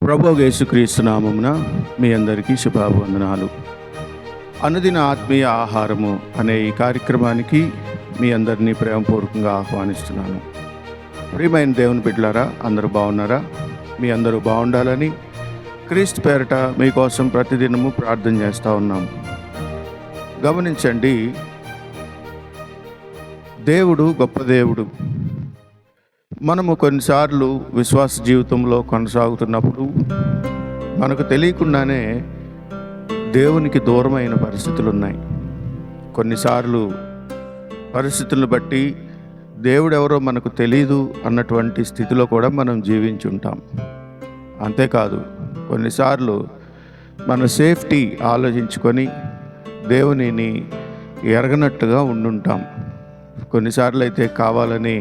ప్రభువు యేసుక్రీస్తు నామమున మీ అందరికీ శుభాభివందనాలు. అనుదిన ఆత్మీయ ఆహారము అనే ఈ కార్యక్రమానికి మీ అందరినీ ప్రేమపూర్వకంగా ఆహ్వానిస్తున్నాను. ప్రియమైన దేవుని బిడ్డలారా, అందరూ బాగున్నారా? మీ అందరూ బాగుండాలని క్రీస్తు పేరట మీకోసం ప్రతిదినము ప్రార్థన చేస్తూ ఉన్నాము. గమనించండి, దేవుడు గొప్ప దేవుడు. మనము కొన్నిసార్లు విశ్వాస జీవితంలో కొనసాగుతున్నప్పుడు మనకు తెలియకుండానే దేవునికి దూరమైన పరిస్థితులు ఉన్నాయి. కొన్నిసార్లు పరిస్థితులను బట్టి దేవుడెవరో మనకు తెలీదు అన్నటువంటి స్థితిలో కూడా మనం జీవించుంటాం. అంతేకాదు, కొన్నిసార్లు మన సేఫ్టీ ఆలోచించుకొని దేవునిని ఎరగనట్టుగా ఉండుంటాం. కొన్నిసార్లు అయితే కావాలని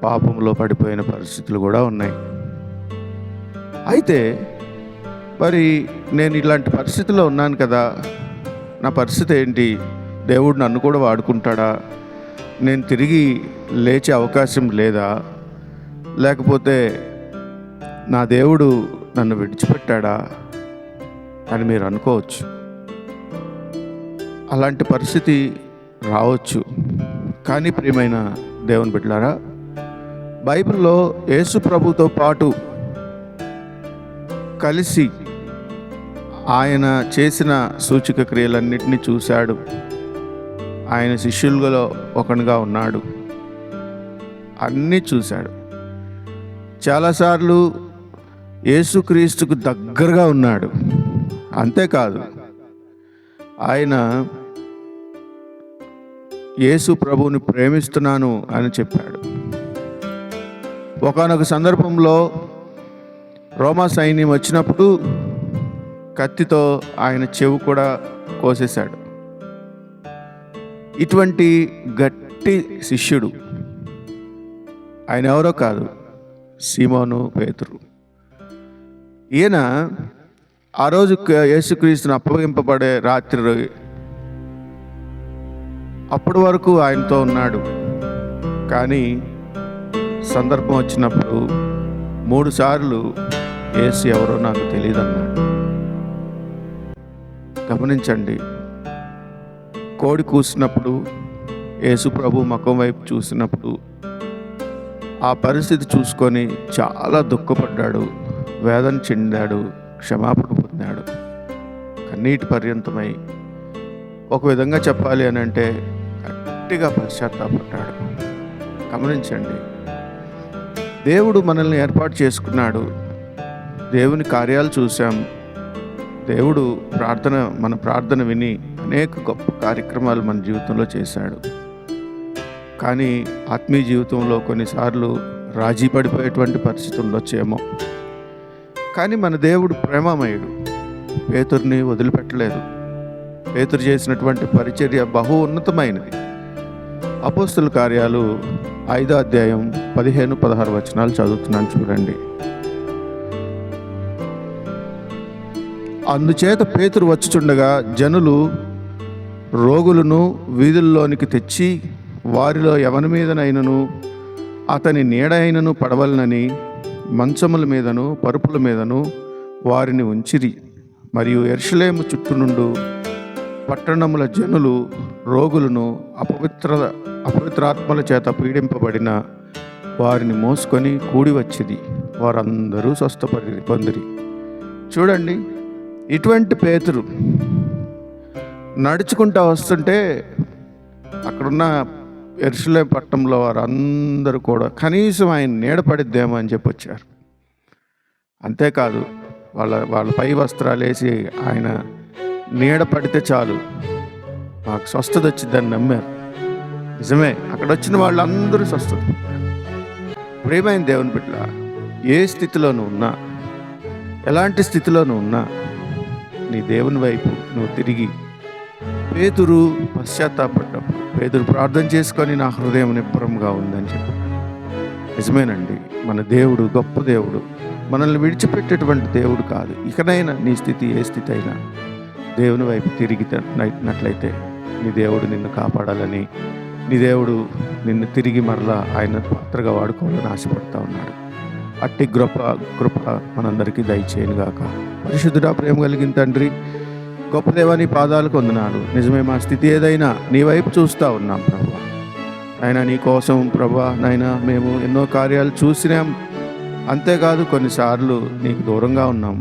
పాపంలో పడిపోయిన పరిస్థితులు కూడా ఉన్నాయి. అయితే మరి నేను ఇలాంటి పరిస్థితిలో ఉన్నాను కదా, నా పరిస్థితి ఏంటి? దేవుడు నన్ను కూడా వాడుకుంటాడా? నేను తిరిగి లేచే అవకాశం లేదా? లేకపోతే నా దేవుడు నన్ను విడిచిపెట్టాడా అని మీరు అనుకోవచ్చు. అలాంటి పరిస్థితి రావచ్చు. కానీ ప్రియమైన దేవుని బిడ్డలారా, బైబిల్లో యేసు ప్రభుతో పాటు కలిసి ఆయన చేసిన సూచక క్రియలన్నింటినీ చూశాడు. ఆయన శిష్యులలో ఒకనిగా ఉన్నాడు. అన్నీ చూశాడు. చాలాసార్లు యేసుక్రీస్తుకు దగ్గరగా ఉన్నాడు. అంతేకాదు, ఆయన యేసు ప్రభువుని ప్రేమిస్తున్నాను అని చెప్పాడు. ఒకానొక సందర్భంలో రోమా సైన్యం వచ్చినప్పుడు కత్తితో ఆయన చెవు కూడా కోసేశాడు. ఇటువంటి గట్టి శిష్యుడు ఆయన ఎవరో కాదు, సీమోను పేతురు. ఈయన ఆ రోజు యేసుక్రీస్తుని అప్పగింపబడే రాత్రి అప్పటి వరకు ఆయనతో ఉన్నాడు. కానీ సందర్భం వచ్చినప్పుడు 3 సార్లు యేసు ఎవరో నాకు తెలియదు అన్నాడు. గమనించండి, కోడి కూసినప్పుడు యేసు ప్రభు ముఖం వైపు చూసినప్పుడు ఆ పరిస్థితి చూసుకొని చాలా దుఃఖపడ్డాడు, వేదన చెందాడు, క్షమాపణ పొందాడు, కన్నీటి పర్యంతమై. ఒక విధంగా చెప్పాలి అని అంటే గట్టిగా పశ్చాత్తాపడ్డాడు. గమనించండి, దేవుడు మనల్ని ఏర్పాటు చేసుకున్నాడు. దేవుని కార్యాలు చూసాం. దేవుడు మన ప్రార్థన విని అనేక గొప్ప కార్యక్రమాలు మన జీవితంలో చేశాడు. కానీ ఆత్మీయ జీవితంలో కొన్నిసార్లు రాజీ పడిపోయేటువంటి పరిస్థితి ఉండొచ్చేమో. కానీ మన దేవుడు ప్రేమమయుడు. పేతురుని వదిలిపెట్టలేదు. పేతురు చేసినటువంటి పరిచర్య బహు ఉన్నతమైనది. అపోస్తలుల కార్యాలు 5వ అధ్యాయం 15-16 వచనాలు చదువుతున్నాను, చూడండి. అందుచేత పేతురు వచ్చుచుండగా జనులు రోగులను వీధుల్లోనికి తెచ్చి వారిలో ఎవరి మీదనైనను అతని నీడ అయినను పడవలనని మంచముల మీదను పరుపుల మీదను వారిని ఉంచిరి. మరియు యెరూషలేము చుట్టూ నుండు పట్టణముల జనులు రోగులను అపవిత్రాత్మల చేత పీడింపబడిన వారిని మోసుకొని కూడి వచ్చింది. వారందరూ పొందిరి. చూడండి, ఇటువంటి పేతురు నడుచుకుంటూ వస్తుంటే అక్కడున్న యెరూషలేము పట్టణంలో వారందరూ కూడా కనీసం ఆయన నీడపడిద్దేమో అని చెప్పి వచ్చారు. అంతేకాదు, వాళ్ళ పై వస్త్రాలు వేసి ఆయన నీడ పడితే చాలు మాకు స్వస్థత వచ్చిందని నమ్మారు. నిజమే, అక్కడ వచ్చిన వాళ్ళందరూ స్వస్థత. ప్రియమైన దేవుని బిడ్డ, ఏ స్థితిలోనూ ఉన్నా, ఎలాంటి స్థితిలోనూ ఉన్నా, నీ దేవుని వైపు నువ్వు తిరిగి పేతురు పశ్చాత్తాపడ్డప్పుడు పేతురు ప్రార్థన చేసుకొని నా హృదయం నిబ్బరంగా ఉందని చెప్పి. నిజమేనండి, మన దేవుడు గొప్ప దేవుడు. మనల్ని విడిచిపెట్టేటువంటి దేవుడు కాదు. ఇకనైనా నీ స్థితి ఏ స్థితి అయినా దేవుని వైపు తిరిగినట్లయితే నీ దేవుడు నిన్ను కాపాడాలని, నీ దేవుడు నిన్ను తిరిగి మరలా ఆయన పాత్రగా వాడుకోవాలని ఆశపడతా ఉన్నాడు. అట్టి కృప మనందరికీ దయచేయను గాక. పరిశుద్ధుడా, ప్రేమ కలిగిన తండ్రి, గొప్ప దేవా, నీ పాదాలకు వందనాలు. నిజమే, మా స్థితి ఏదైనా నీ వైపు చూస్తూ ఉన్నాం ప్రభు. అయినా నీ కోసం ప్రభా నైనా మేము ఎన్నో కార్యాలు చూసినాం, అంతేకాదు కొన్నిసార్లు నీకు దూరంగా ఉన్నాం.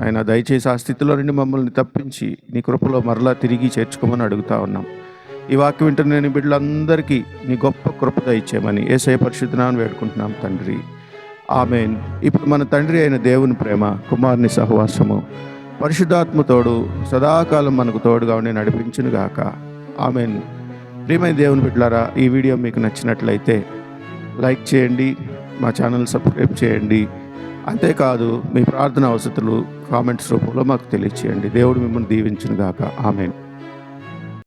ఆయన దయచేసి ఆ స్థితిలో నుండి మమ్మల్ని తప్పించి నీ కృపలో మరలా తిరిగి చేర్చుకోమని అడుగుతా ఉన్నాం. ఈ వాక్యం వింటున్న నీ బిడ్డలందరికీ నీ గొప్ప కృప దయచేయమని యేసయ్య పరిశుద్ధ నామమున వేడుకుంటున్నాం తండ్రి, ఆమేన్. ఇప్పుడు మన తండ్రి అయిన దేవుని ప్రేమ, కుమారుని సహవాసము, పరిశుద్ధాత్మ తోడు సదాకాలం మనకు తోడుగా ఉండి నడిపించును గాక, ఆమేన్. ప్రియమైన దేవుని బిడ్డలారా, ఈ వీడియో మీకు నచ్చినట్లయితే లైక్ చేయండి, మా ఛానల్ సబ్స్క్రైబ్ చేయండి. అంతేకాదు మీ ప్రార్థన అవసరాలు కామెంట్స్ రూపంలో మాకు తెలియచేయండి. దేవుడు మిమ్మల్ని దీవించును గాక, ఆమేన్.